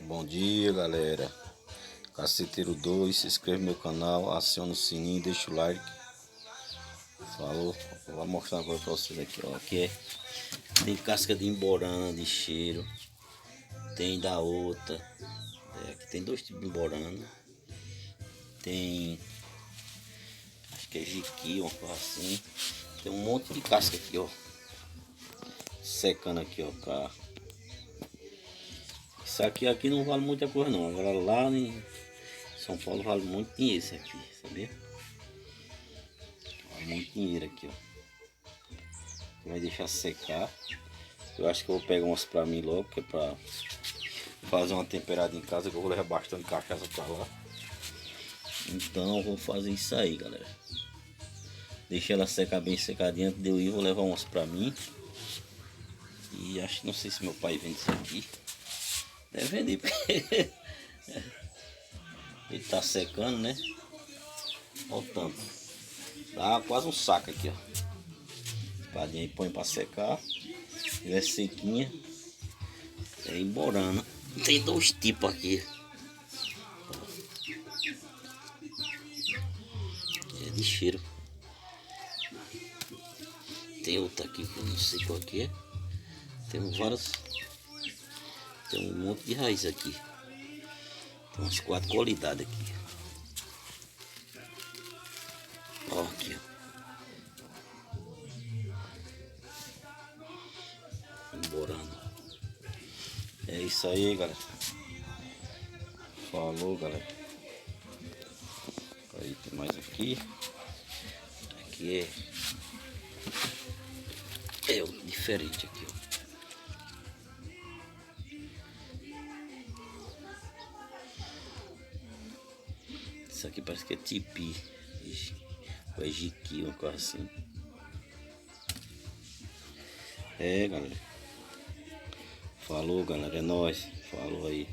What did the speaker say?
Bom dia, galera. Caceteiro 2, se inscreve no meu canal, aciona o sininho, deixa o like. Falou. Vou mostrar agora pra vocês aqui, ó. Aqui tem casca de emborana, de cheiro. Tem da outra. Aqui tem dois tipos de emborana. Tem, acho que é jiqui, uma coisa assim. Tem um monte de casca aqui, ó. Secando aqui, ó. Pra... Isso aqui não vale muita coisa não. Agora lá em São Paulo vale muito dinheiro isso aqui, sabia? Vale muito dinheiro aqui, ó. Vai deixar secar. Eu acho que eu vou pegar umas pra mim logo, que é pra fazer uma temperada em casa, que eu vou levar bastante cachaça pra lá. Então eu vou fazer isso aí, galera. Deixei ela secar bem secadinha antes de eu ir, vou levar umas pra mim. E acho que não sei se meu pai vende isso aqui. Deve vender, porque ele tá secando, né? Olha o tanto. Dá quase um saco aqui, ó. Espadinha aí põe pra secar. Se tiver sequinha, é emborana. Tem dois tipos aqui. É de cheiro. Tem outra aqui que eu não sei qual que é. Tem várias. Tem um monte de raiz aqui. Tem umas 4 qualidades aqui. Ó, aqui, ó. Emborana. É isso aí, galera. Falou, galera. Aí tem mais aqui. Aqui é diferente aqui, ó. Isso aqui parece que é tipi. Ou é jiqui, uma coisa assim. É, galera. Falou, galera. É nóis. Falou aí.